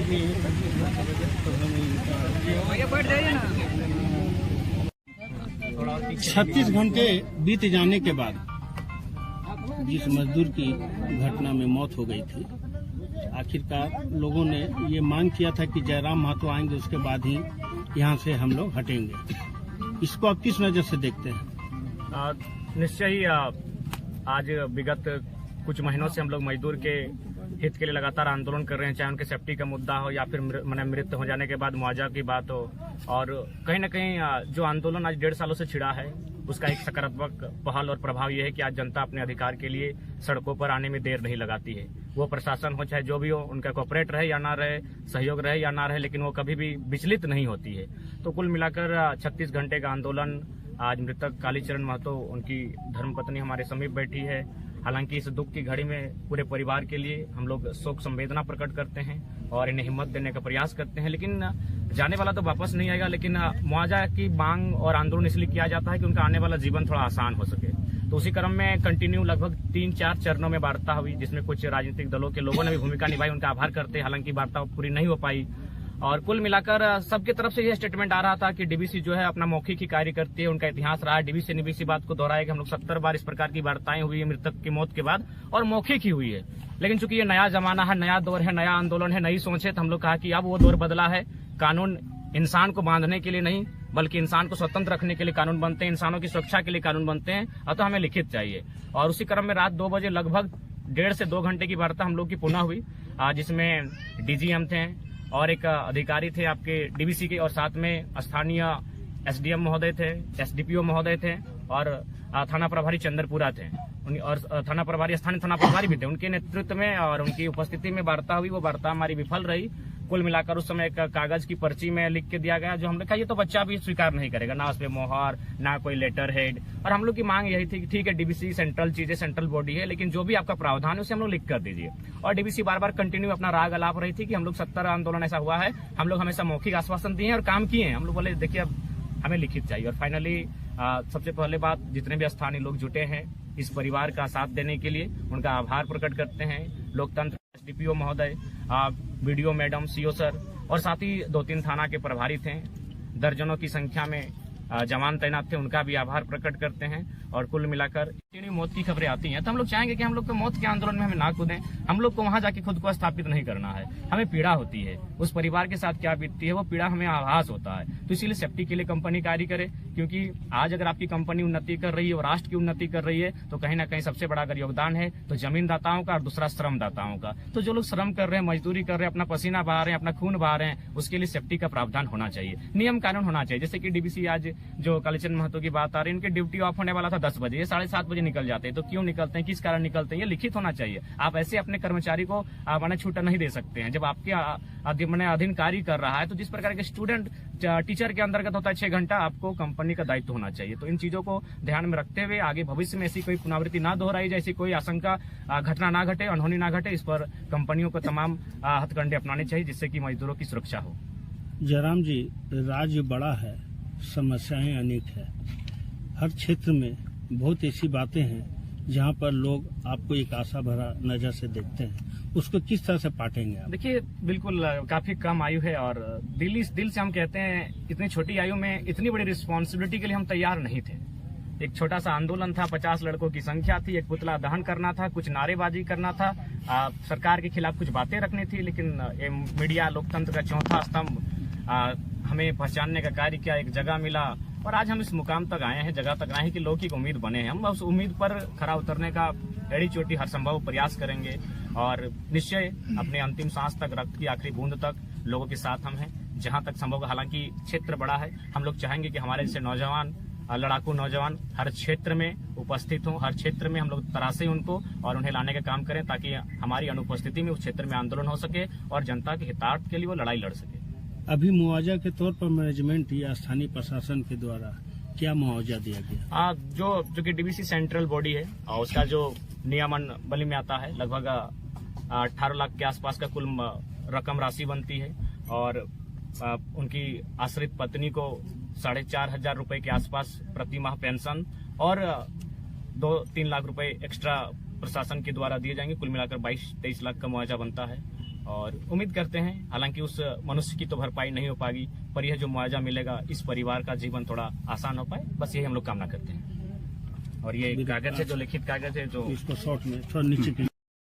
36 घंटे बीत जाने के बाद जिस मजदूर की घटना में मौत हो गई थी, आखिरकार लोगों ने ये मांग किया था कि जयराम महतो आएंगे, उसके बाद ही यहाँ से हम लोग हटेंगे। इसको आप किस नजर से देखते हैं? निश्चय ही आज विगत कुछ महीनों से हम लोग मजदूर के हित के लिए लगातार आंदोलन कर रहे हैं, चाहे उनके सेफ्टी का मुद्दा हो या फिर मृत्यु हो जाने के बाद मुआवजा की बात हो। और कहीं न कहीं जो आंदोलन आज 1.5 सालों से छिड़ा है, उसका एक सकारात्मक पहल और प्रभाव यह है कि आज जनता अपने अधिकार के लिए सड़कों पर आने में देर नहीं लगाती है। वो प्रशासन हो चाहे जो भी हो, उनका कोऑपरेट रहे या ना रहे, सहयोग रहे या ना रहे, लेकिन वो कभी भी विचलित नहीं होती है। तो कुल मिलाकर 36 घंटे का आंदोलन, आज मृतक कालीचरण महतो, उनकी धर्मपत्नी हमारे समीप बैठी है। हालांकि इस दुख की घड़ी में पूरे परिवार के लिए हम लोग शोक संवेदना प्रकट करते हैं और इन्हें हिम्मत देने का प्रयास करते हैं। लेकिन जाने वाला तो वापस नहीं आएगा, लेकिन मुआवजा की मांग और आंदोलन इसलिए किया जाता है कि उनका आने वाला जीवन थोड़ा आसान हो सके। तो उसी क्रम में कंटिन्यू लगभग 3-4 चरणों में वार्ता हुई, जिसमें कुछ राजनीतिक दलों के लोगों ने भी भूमिका निभाई। उनका आभार करते हैं। हालांकि वार्ता पूरी नहीं हो पाई और कुल मिलाकर सबकी तरफ से यह स्टेटमेंट आ रहा था कि डीबीसी जो है अपना मौखिक ही कार्य करती है, उनका इतिहास रहा है। डीबीसी ने भी इसी बात को दोहराया कि हम लोग 70 बार इस प्रकार की वार्ताएं हुई है मृतक की मौत के बाद और मौखिक ही हुई है। लेकिन चूंकि ये नया जमाना है, नया दौर है, नया आंदोलन है, नई सोच है, तो हम लोग कहा कि अब वो दौर बदला है। कानून इंसान को बांधने के लिए नहीं, बल्कि इंसान को स्वतंत्र रखने के लिए कानून बनते हैं, इंसानों की सुरक्षा के लिए कानून बनते हैं। अतः हमें लिखित चाहिए। और उसी क्रम में रात 2 बजे लगभग 1.5 से 2 घंटे की वार्ता हम लोग की पुनः हुई, जिसमें डीजीएम थे और एक अधिकारी थे आपके डीबीसी के, और साथ में स्थानीय एसडीएम महोदय थे, एसडीपीओ महोदय थे और थाना प्रभारी चंद्रपुरा थे और थाना प्रभारी, स्थानीय थाना प्रभारी भी थे। उनके नेतृत्व में और उनकी उपस्थिति में वार्ता हुई। वो वार्ता हमारी विफल रही। कुल मिलाकर उस समय एक कागज की पर्ची में लिख के दिया गया, जो हमने कहा ये तो बच्चा भी स्वीकार नहीं करेगा, ना उसमें मोहर, ना कोई लेटर हेड। और हम लोग की मांग यही थी कि ठीक है, डीबीसी सेंट्रल चीज है, सेंट्रल बॉडी है, लेकिन जो भी आपका प्रावधान है उसे हम लोग लिख कर दीजिए। और डीबीसी बार बार कंटिन्यू अपना राग अलाप रही थी कि हम लोग 70 आंदोलन ऐसा हुआ है, हम लोग हमेशा मौखिक आश्वासन दिए हैं और काम किए हैं। हम लोग बोले देखिए अब हमें लिखित चाहिए। और फाइनली सबसे पहले बात, जितने भी स्थानीय लोग जुटे हैं इस परिवार का साथ देने के लिए, उनका आभार प्रकट करते हैं। लोकतंत्र एसडीपीओ महोदय, बीडीओ मैडम, सीओ सर और साथ ही 2-3 थाना के प्रभारी थे, दर्जनों की संख्या में जवान तैनात थे, उनका भी आभार प्रकट करते हैं। और कुल मिलाकर इतनी मौत की खबरें आती हैं तो हम लोग चाहेंगे कि हम लोग तो मौत के आंदोलन में हमें ना कूदें। हम लोग को वहां जाके खुद को स्थापित नहीं करना है। हमें पीड़ा होती है, उस परिवार के साथ क्या बीतती है वो पीड़ा हमें आभास होता है। तो इसीलिए सेफ्टी के लिए कंपनी कार्य करे, क्योंकि आज अगर आपकी कंपनी उन्नति कर रही है और राष्ट्र की उन्नति कर रही है तो कहीं ना कहीं सबसे बड़ा अगर योगदान है तो जमीनदाताओं का और दूसरा श्रमदाताओं का। तो जो लोग श्रम कर रहे हैं, मजदूरी कर रहे हैं, अपना पसीना बहा रहे हैं, अपना खून बहा रहे हैं, उसके लिए सेफ्टी का प्रावधान होना चाहिए, नियम कानून होना चाहिए। जैसे कि डीबीसी आज जो कालीचरण महतो की बात आ रही है, इनकी ड्यूटी ऑफ होने वाला था 10 बजे, ये 7:30 बजे निकल जाते हैं। तो क्यों निकलते हैं, किस कारण निकलते हैं, ये लिखित होना चाहिए। आप ऐसे अपने कर्मचारी को मैंने छूटा नहीं दे सकते हैं। जब आपके अधीन कार्य कर रहा है तो जिस प्रकार के स्टूडेंट टीचर के अंतर्गत होता है 6 घंटा, आपको कंपनी का दायित्व होना चाहिए। तो इन चीजों को ध्यान में रखते हुए आगे भविष्य में ऐसी कोई पुनरावृत्ति ना दोहराई जाए, ऐसी कोई आशंका घटना ना घटे, अनहोनी ना घटे, इस पर कंपनियों को तमाम हथकंडे अपनाने चाहिए जिससे कि मजदूरों की सुरक्षा हो। जयराम जी, राज्य बड़ा है, समस्याएं अनेक है, हर क्षेत्र में बहुत ऐसी बातें हैं जहां पर लोग आपको एक आशा भरा नजर से देखते हैं, उसको किस तरह से पाटेंगे आप? देखिए, बिल्कुल काफी कम आयु है और दिल से हम कहते हैं इतनी छोटी आयु में इतनी बड़ी रिस्पॉन्सिबिलिटी के लिए हम तैयार नहीं थे। एक छोटा सा आंदोलन था, 50 लड़कों की संख्या थी, एक पुतला दहन करना था, कुछ नारेबाजी करना था, सरकार के खिलाफ कुछ बातें रखनी थी, लेकिन मीडिया लोकतंत्र का चौथा स्तंभ हमें पहचानने का कार्य किया, एक जगह मिला और आज हम इस मुकाम तक आए हैं, जगह तक आए हैं कि लौकिक उम्मीद बने हैं। हम उस उम्मीद पर खरा उतरने का एड़ी चोटी हर संभव प्रयास करेंगे और निश्चय अपने अंतिम सांस तक, रक्त की आखिरी बूंद तक लोगों के साथ हम हैं जहां तक संभव। हालांकि क्षेत्र बड़ा है, हम लोग चाहेंगे कि हमारे जैसे नौजवान, लड़ाकू नौजवान हर क्षेत्र में उपस्थित हों, हर क्षेत्र में हम लोग तराशें उनको और उन्हें लाने का काम करें ताकि हमारी अनुपस्थिति में उस क्षेत्र में आंदोलन हो सके और जनता के हितार्थ के लिए वो लड़ाई लड़ सके। अभी मुआवजा के तौर पर मैनेजमेंट या स्थानीय प्रशासन के द्वारा क्या मुआवजा दिया गया? जो कि डीबीसी सेंट्रल बॉडी है और उसका जो नियमन बलि में आता है, लगभग 18 लाख के आसपास का कुल रकम राशि बनती है और उनकी आश्रित पत्नी को 4,500 रुपए के आसपास प्रति माह पेंशन और 2-3 लाख रुपए एक्स्ट्रा प्रशासन के द्वारा दिए जाएंगे। कुल मिलाकर 22-23 लाख का मुआवजा बनता है और उम्मीद करते हैं, हालांकि उस मनुष्य की तो भरपाई नहीं हो पाएगी, पर यह जो मुआवजा मिलेगा इस परिवार का जीवन थोड़ा आसान हो पाए, बस यही हम लोग कामना करते हैं। और ये कागज है, जो लिखित कागज है, जो इसको शॉर्ट में थोड़ा नीचे